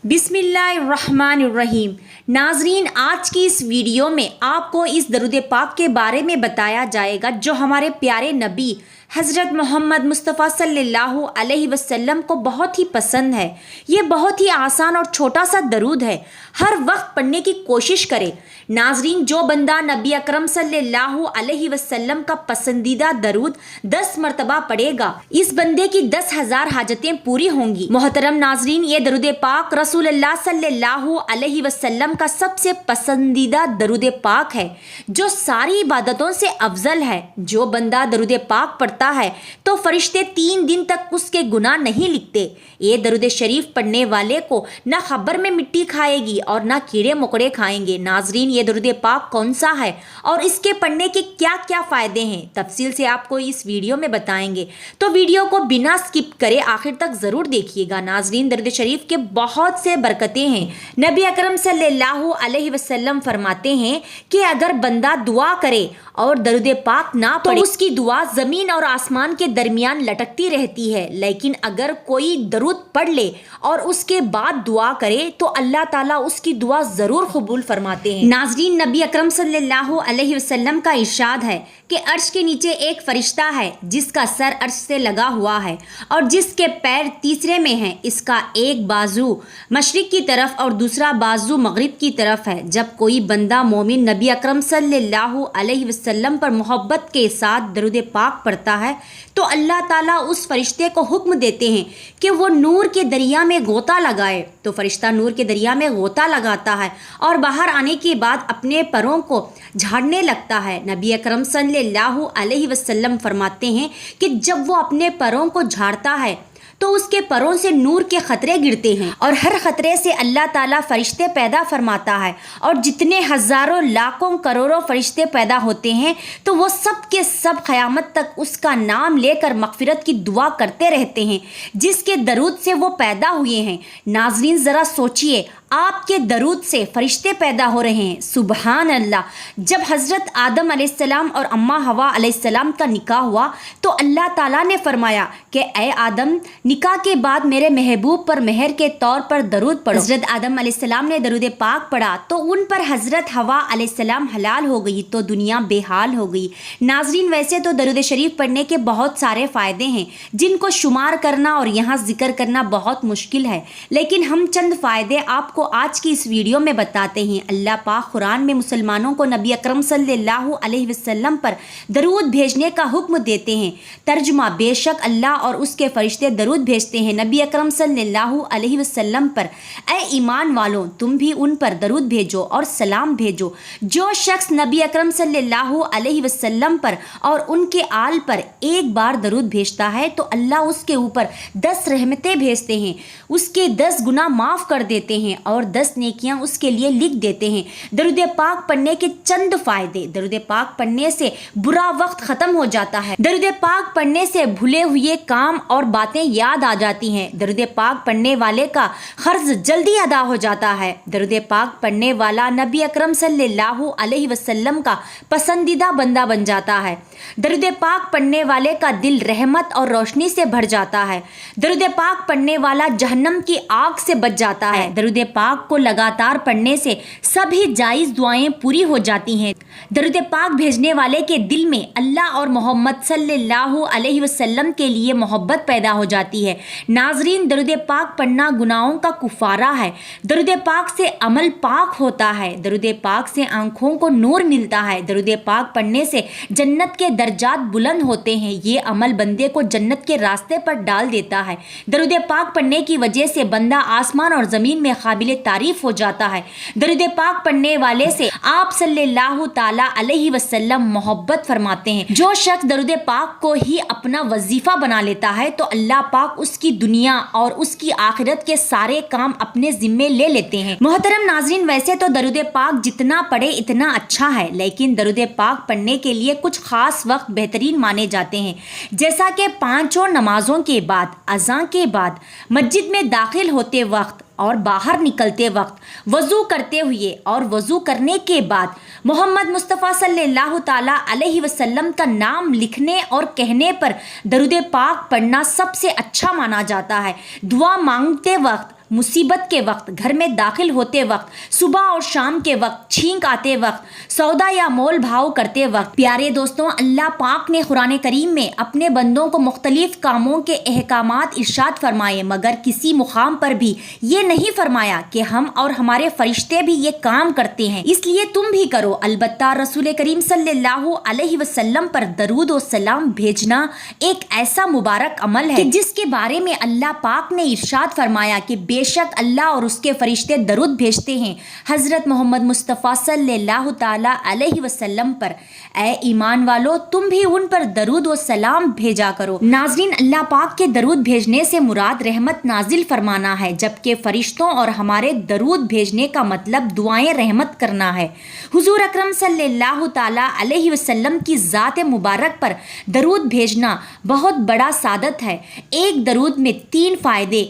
बिस्मिल्लाहिर्रहमानिर्रहीम। नाजरीन, आज की इस वीडियो में आपको इस दरूद पाक के बारे में बताया जाएगा जो हमारे प्यारे नबी हज़रत मोहम्मद मुस्तफ़ा सल्लल्लाहु अलैहि वसल्लम को बहुत ही पसंद है। ये बहुत ही आसान और छोटा सा दरूद है, हर वक्त पढ़ने की कोशिश करें। नाजरीन, जो बंदा नबी अकरम सल्लल्लाहु अलैहि वसल्लम का पसंदीदा दरूद 10 मरतबा पढ़ेगा, इस बंदे की 10,000 हाजतें पूरी होंगी। मोहतरम नाजरीन, ये दरूद पाक रसूलुल्लाह सल्लल्लाहु अलैहि वसल्लम का सबसे पसंदीदा दरूद पाक है जो सारी इबादतों से अफजल है। जो बंदा दरूद पाक पढ़ता है तो फरिश्ते 3 दिन तक उसके गुनाह नहीं लिखते। ये दरूद शरीफ पढ़ने वाले को ना खबर में मिट्टी खाएगी और ना कीड़े मकोड़े खाएंगे। नाजरीन, ये दरूद पाक कौन सा है और इसके पढ़ने के क्या क्या फ़ायदे हैं, तफसील से आपको इस वीडियो में बताएंगे, तो वीडियो को बिना स्किप करे आखिर तक ज़रूर देखिएगा। नाजरीन, दरूद शरीफ के बहुत से बरकतें हैं। नबी अकरम सल्लल्लाहु अलैहि वसल्लम फरमाते हैं कि अगर बंदा दुआ करे और दरूद पाक ना पढ़े तो उसकी दुआ ज़मीन और आसमान के दरमियान लटकती रहती है, लेकिन अगर कोई दरूद पढ़ ले और उसके बाद दुआ करे तो अल्लाह ताला उसकी दुआ ज़रूर कबूल फरमाते हैं। नाज़रीन, नबी अकरम सल्लल्लाहु अलैहि वसल्लम का इरशाद है कि अर्श के नीचे एक फरिश्ता है जिसका सर अर्श से लगा हुआ है और जिसके पैर तीसरे में हैं। इसका एक बाजू मशरिक की तरफ और दूसरा बाजू मगरिब की तरफ है। जब कोई बंदा मोमिन नबी अकरम सल्लल्लाहु अलैहि वसल्लम पर मोहब्बत के साथ दरूद पाक पढ़ता है तो अल्लाह ताला उस फरिश्ते को हुक्म देते हैं कि वो नूर के दरिया में गोता लगाए। तो फरिश्ता नूर के दरिया में गोता लगाता है और बाहर आने के बाद अपने परों को झाड़ने लगता है। नबी अकरम सल्लल्लाहु अलैहि वसल्लम फरमाते हैं कि जब वो अपने परों को झाड़ता है तो उसके परों से नूर के खतरे गिरते हैं और हर खतरे से अल्लाह ताला फरिश्ते पैदा फरमाता है और जितने हज़ारों लाखों करोड़ों फरिश्ते पैदा होते हैं तो वो सब के सब क़यामत तक उसका नाम लेकर मग़फ़िरत की दुआ करते रहते हैं जिसके दरूद से वो पैदा हुए हैं। नाज़रीन, ज़रा सोचिए, आपके दरूद से फरिश्ते पैदा हो रहे हैं। सुबहान अल्लाह। जब हज़रत आदम अलैहिस्सलाम और अम्मा हवा अलैहिस्सलाम का निकाह हुआ तो अल्लाह ताला ने फरमाया कि ए आदम, निकाह के बाद मेरे महबूब पर मेहर के तौर पर दरूद पढ़ो। हज़रत आदम अलैहिस्सलाम ने दरूद पाक पढ़ा तो उन पर हज़रत हवा अलैहिस्सलाम हलाल हो गई तो दुनिया बेहाल हो गई। नाजरीन, वैसे तो दरूद शरीफ पढ़ने के बहुत सारे फ़ायदे हैं जिनको शुमार करना और यहाँ जिक्र करना बहुत मुश्किल है, लेकिन हम चंद फ़ायदे आपको आज की इस वीडियो में बताते हैं। अल्लाह पाक कुरान में मुसलमानों को नबी अकरम सल्लल्लाहु अलैहि वसल्लम पर दरूद भेजने का हुक्म देते हैं। तर्जुमा, बेशक अल्लाह और उसके फरिश्ते दरूद भेजते हैं नबी अकरम सल्लल्लाहु अलैहि वसल्लम पर। ए ईमान वालों, तुम भी उन पर दरूद भेजो और सलाम भेजो। जो शख्स नबी अकरम सल्लल्लाहु अलैहि वसल्लम पर और उनके आल पर एक बार दरूद भेजता है तो अल्लाह उसके ऊपर 10 रहमतें भेजते हैं, उसके 10 गुनाह माफ़ कर देते हैं और 10 नेकियां उसके लिए लिख देते हैं। दरूद पाक पढ़ने के चंद फायदे। दरूद पाक पढ़ने से बुरा वक्त खत्म हो जाता है। दरूद पाक पढ़ने से भूले हुए काम और बातें याद आ जाती हैं। दरूद पाक पढ़ने वाले का कर्ज जल्दी अदा हो जाता है। दरूद पाक पढ़ने वाला नबी अकरम सल्लल्लाहु अलैहि वसल्लम का पसंदीदा बंदा बन जाता है। दरूद पाक पढ़ने वाले का दिल रहमत और रोशनी से भर जाता है। दरूद पाक पढ़ने वाला जहन्नम की आग से बच जाता है। दरूद पाक को लगातार पढ़ने से सभी जायज़ दुआएं पूरी हो जाती हैं। दरूद पाक भेजने वाले के दिल में अल्लाह और मोहम्मद सल्लल्लाहु अलैहि वसल्लम के लिए मोहब्बत पैदा हो जाती है। नाजरीन, दरूद पाक पढ़ना गुनाहों का कुफारा है। दरूद पाक से अमल पाक होता है। दरूद पाक से आँखों को नूर मिलता है। दरूद पाक पढ़ने से जन्नत के दर्जात बुलंद होते हैं। ये अमल बंदे को जन्नत के रास्ते पर डाल देता है। दरूद पाक पढ़ने की वजह से बंदा आसमान और ज़मीन में काबिल तारीफ हो जाता है। दरूद पाक पढ़ने वाले से आप सल्लल्लाहु ताला अलैहि वसल्लम मोहब्बत फरमाते हैं। जो शख्स दरूद पाक को ही अपना वजीफा बना लेता है तो अल्लाह पाक उसकी दुनिया और उसकी आखिरत के सारे काम अपने जिम्मे ले लेते हैं। मोहतरम नाज़रीन, वैसे तो दरूद पाक जितना पढ़े इतना अच्छा है, लेकिन दरूद पाक पढ़ने के लिए कुछ खास वक्त बेहतरीन माने जाते हैं, जैसा कि 5 नमाजों के बाद, अज़ान के बाद, मस्जिद में दाखिल होते वक्त और बाहर निकलते वक्त, वज़ू करते हुए और वज़ू करने के बाद मोहम्मद मुस्तफ़ा सल्लल्लाहु ताला अलैहि वसल्लम का नाम लिखने और कहने पर दरूद पाक पढ़ना सबसे अच्छा माना जाता है। दुआ मांगते वक्त मुसीबत के वक्त, घर में दाखिल होते वक्त, सुबह और शाम के वक्त, छींक आते वक्त, सौदा या मोल भाव करते वक्त। प्यारे दोस्तों, अल्लाह पाक ने कुरान करीम में अपने बंदों को मुख्तलिफ कामों के अहकामात इरशाद फरमाए, मगर किसी मुकाम पर भी ये नहीं फरमाया कि हम और हमारे फरिश्ते भी ये काम करते हैं, इसलिए तुम भी करो। अलबत्ता रसूल करीम सल्लल्लाहु अलैहि वसल्लम पर दरूद और सलाम भेजना एक ऐसा मुबारक अमल है कि जिसके बारे में अल्लाह पाक ने इरशाद फरमाया कि बेशक अल्लाह और उसके फरिश्ते दरूद भेजते हैं हजरत मोहम्मद मुस्तफ़ा सल्लल्लाहु ताला अलैहि वसल्लम पर। ए ईमान वालो, तुम भी उन पर दरूद और सलाम भेजा करो। नाज़रीन, अल्लाह पाक के दरूद भेजने से मुराद रहमत नाजिल फरमाना है, जबकि फरिश्तों और हमारे दरूद भेजने का मतलब दुआएं रहमत करना है। हुजूर अकरम सल्लल्लाहु ताला अलैहि वसल्लम की ज़ात मुबारक पर दरूद भेजना बहुत बड़ा सादत है। एक दरूद में 3 फ़ायदे,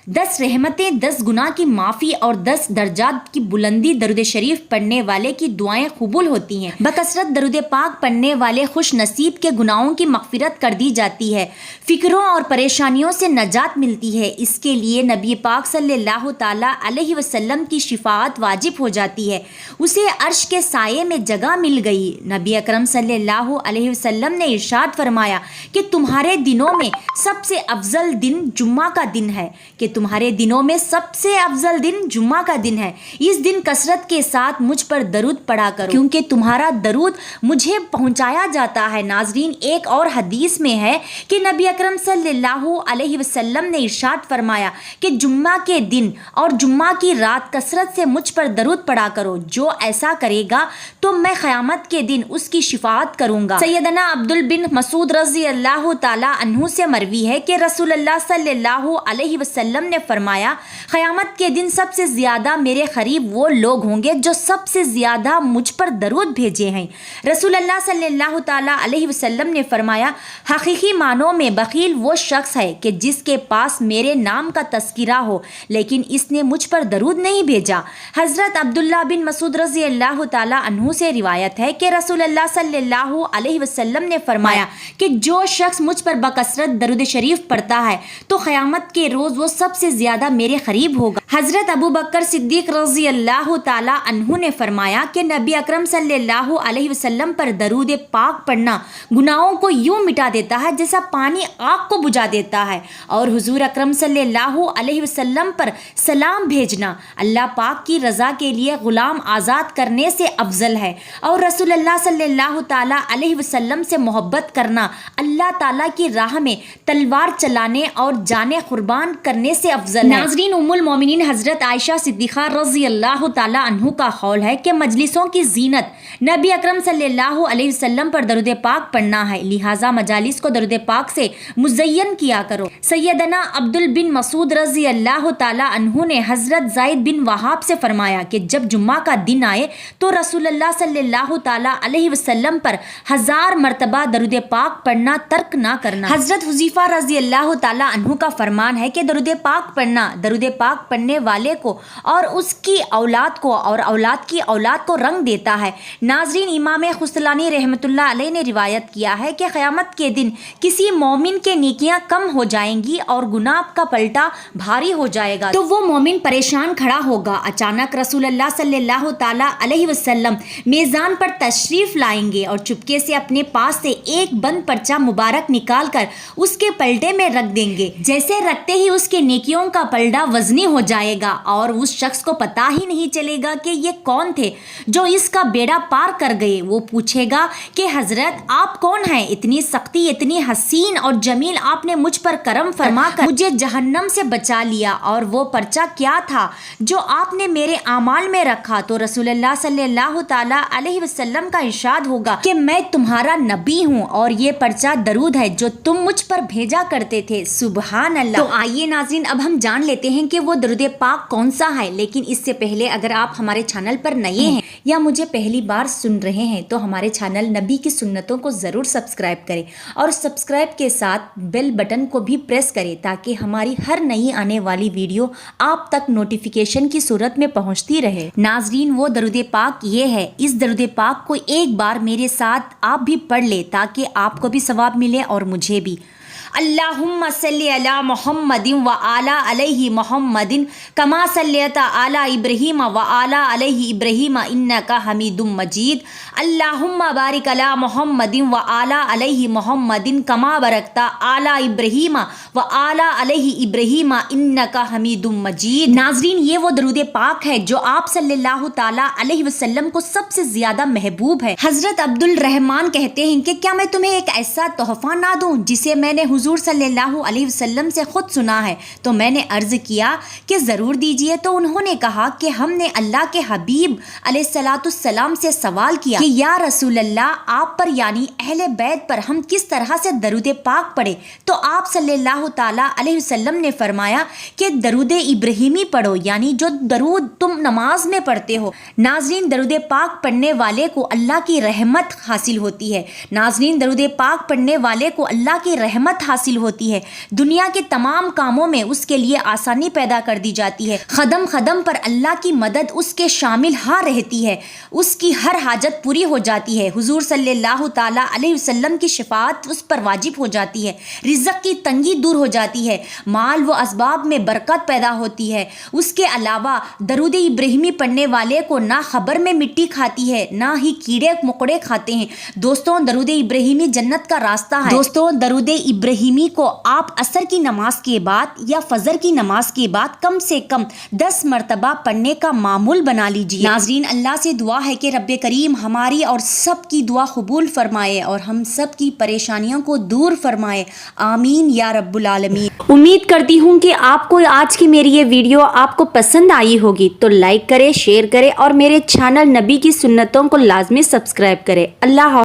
10 रहमतें, 10 गुनाह की माफ़ी और 10 दर्जात की बुलंदी। दरूद शरीफ पढ़ने वाले की दुआएं कबूल होती हैं। बकसरत दरूद पाक पढ़ने वाले खुश नसीब के गुनाहों की मग़फ़िरत कर दी जाती है, फ़िक्रों और परेशानियों से नजात मिलती है। इसके लिए नबी पाक सल्लल्लाहु ताला अलैहि वसल्लम की शिफाअत वाजिब हो जाती है, उसे अर्श के साये में जगह मिल गई। नबी अकरम सल्लल्लाहु अलैहि वसल्लम ने इरशाद फरमाया कि तुम्हारे दिनों में सबसे अफजल दिन जुम्मा का दिन है, कि तुम्हारे दिनों में सबसे अफजल दिन जुम्मा का दिन है। इस दिन कसरत के साथ मुझ पर दरूद पढ़ा करो, क्योंकि तुम्हारा दरूद मुझे पहुंचाया जाता है। नाजरीन, एक और हदीस में है कि नबी अकरम सल्लल्लाहु अलैहि वसल्लम ने इरशाद फरमाया कि जुम्मा के दिन और जुम्मा की रात कसरत से मुझ पर दरूद पढ़ा करो। जो ऐसा करेगा तो मैं क़यामत के दिन उसकी शिफाअत करूंगा। सैयदना अब्दुल बिन मसूद रज़ी अल्लाह ताला अन्हु से मरवी है कि रसूलुल्लाह सल्लल्लाहु अलैहि वसल्लम ने फरमाया, क़यामत के दिन सबसे ज़्यादा मेरे करीब वो लोग होंगे जो सबसे ज़्यादा मुझ पर दरूद भेजे हैं। रसूलुल्लाह सल्लल्लाहु ताला अलैहि वसल्लम ने फरमाया, हकीकी मानों में बखील वो शख्स है कि जिसके पास मेरे नाम का तस्किरा हो लेकिन इसने मुझ पर दरूद नहीं भेजा। हज़रत अब्दुल्ला बिन मसूद रज़ी अल्लाह ताला अन्हु से रिवायत है कि रसूलुल्लाह सल्लल्लाहु अलैहि वसल्लम ने फरमाया कि जो शख्स मुझ पर बकसरत दरूद शरीफ पढ़ता है तो क़यामत के रोज़ वो सबसे ज़्यादा मेरे करीब होगा। हज़रत अबू बकर सिद्दीक़ रज़ी अल्लाह ताला अन्हु ने फरमाया कि नबी अकरम सल्लल्लाहु अलैहि वसल्लम पर दरूद पाक पढ़ना गुनाहों को यूं मिटा देता है जैसा पानी आग को बुझा देता है, और हुजूर अकरम सल्लल्लाहु अलैहि वसल्लम पर सलाम भेजना अल्लाह पाक की रज़ा के लिए ग़ुलाम आज़ाद करने से अफजल है, और रसूलुल्लाह सल्लल्लाहु ताला अलैहि वसल्लम से मोहब्बत करना अल्लाह ताला की राह में तलवार चलाने और जाने कुर्बान करने से अफजल है। नाज़रीन, उम्मुल मोमिनीन हज़रत आयशा सिद्दीक़ा रज़ी अल्लाह ताला अन्हु का क़ौल है कि मजलिसों की जीनत नबी अकरम सल्लल्लाहु अलैहि वसल्लम पर दरूद पाक पढ़ना है, लिहाजा मजालिस को दरूद पाक से मुज़य्यन किया करो। सैयदना अब्दुल बिन मसूद रज़ी अल्लाह ताला अन्हु ने हज़रत ज़ाइद बिन वहाब से फरमाया कि जब जुम्मा का दिन आए तो रसूलुल्लाह सल्लल्लाहु ताला अलैहि वसल्लम पर 1000 मरतबा दरूद पाक पढ़ना तर्क ना करना। हज़रत हुज़ैफ़ा रज़ी अल्लाह ताला अन्हु का फरमान है कि दरूद पाक पढ़ना दरूद पाक पढ़ने वाले को और उसकी औलाद को और औलाद की औलाद को रंग देता है। नाज़रीन, इमाम खुस्तलानी रहमतुल्लाह अलैह ने रिवायत किया है कि क़यामत के दिन किसी मोमिन के नेकियां कम हो जाएंगी और गुनाह का पलटा भारी हो जाएगा, तो वो मोमिन परेशान खड़ा होगा। अचानक रसूलुल्लाह सल्लल्लाहु ताला अलैहि वसल्लम मेज़ान पर तशरीफ़ लाएंगे और चुपके से अपने पास से एक बंद पर्चा मुबारक निकाल कर उसके पलटे में रख देंगे। जैसे रखते ही उसके नेकियों का पलड़ा वजनी हो जाएगा और उस शख्स को पता ही नहीं चलेगा कि ये कौन थे जो इसका बेड़ा पार कर गए। वो पूछेगा कि हजरत आप कौन हैं? इतनी सख्ती, इतनी हसीन और जमील आपने मुझ पर करम फरमा कर मुझे जहन्नम से बचा लिया, और वो पर्चा क्या था जो आपने मेरे आमाल में रखा? तो रसूलुल्लाह सल्लल्लाहु ताला अलैहि वसल्लम का इरशाद होगा कि मैं तुम्हारा नबी हूँ और ये पर्चा दरूद है जो तुम मुझ पर भेजा करते थे। सुबहान अल्लाह। तो आइए नाज़रीन, अब हम जान लेते हैं कि वो दरूद पाक कौन सा है। लेकिन इससे पहले अगर आप हमारे चैनल पर नए हैं या मुझे पहली बार सुन रहे हैं तो हमारे चैनल नबी की सुन्नतों को ज़रूर सब्सक्राइब करें और सब्सक्राइब के साथ बेल बटन को भी प्रेस करें ताकि हमारी हर नई आने वाली वीडियो आप तक नोटिफिकेशन की सूरत में पहुंचती रहे। नाज़रीन, वो दरूद पाक ये है। इस दरूद पाक को एक बार मेरे साथ आप भी पढ़ ले ताकि आपको भी सवाब मिले और मुझे भी। اللہم صلی علی محمد و علی علیہ محمد کما صلیت علی ابراہیم و علی علیہ ابراہیم انک حمید مجید اللہم بارک علی محمد و علی علیہ محمد کما بارکت علی ابراہیم و علی علیہ ابراہیم انک حمید مجید۔ ناظرین، یہ وہ درود پاک ہے جو آپ صلی اللہ تعالی علیہ وسلم کو سب سے زیادہ محبوب ہے۔ حضرت عبد الرحمن کہتے ہیں کہ کیا میں تمہیں ایک ایسا تحفہ نہ دوں جسے میں نے حضور صلی اللہ علیہ وسلم سے خود سنا ہے؟ تو میں نے عرض کیا کہ ضرور دیجئے۔ تو انہوں نے کہا کہ ہم نے اللہ کے حبیب علیہ الصلاۃ والسلام سے سوال کیا کہ یا رسول اللہ، آپ پر یعنی اہل بیت پر ہم کس طرح سے درود پاک پڑھے؟ تو آپ صلی اللہ تعالی علیہ وسلم نے فرمایا کہ درود ابراہیمی پڑھو، یعنی جو درود تم نماز میں پڑھتے ہو۔ ناظرین، درود پاک پڑھنے والے کو اللہ کی رحمت حاصل ہوتی ہے۔ ناظرین، درود پاک پڑھنے والے کو اللہ کی رحمت حاصل ہوتی ہے۔ دنیا کے تمام کاموں میں اس کے لیے آسانی پیدا کر دی جاتی ہے۔ قدم قدم پر اللہ کی مدد اس کے شامل ہاں رہتی ہے، اس کی ہر حاجت پوری ہو جاتی ہے۔ حضور صلی اللہ تعالی علیہ وسلم کی شفاعت اس پر واجب ہو جاتی ہے، رزق کی تنگی دور ہو جاتی ہے، مال و اسباب میں برکت پیدا ہوتی ہے۔ اس کے علاوہ درود ابراہیمی پڑھنے والے کو نہ خبر میں مٹی کھاتی ہے، نہ ہی کیڑے مکوڑے کھاتے ہیں۔ دوستوں، درود ابراہیمی جنت کا راستہ ہے۔ دوستوں، درود ابراہیمی کو آپ عصر کی نماز کے بعد یا فجر کی نماز کے بعد کم سے کم 10 مرتبہ پڑھنے کا معمول بنا لیجیے۔ ناظرین، اللہ سے دعا ہے کہ رب کریم ہماری اور سب کی دعا قبول فرمائے اور ہم سب کی پریشانیوں کو دور فرمائے، آمین یا رب العالمین۔ امید کرتی ہوں کہ آپ کو آج کی میری یہ ویڈیو آپ کو پسند آئی ہوگی، تو لائک کریں، شیئر کریں اور میرے چینل نبی کی سنتوں کو لازمی سبسکرائب کریں۔ اللہ حافظ۔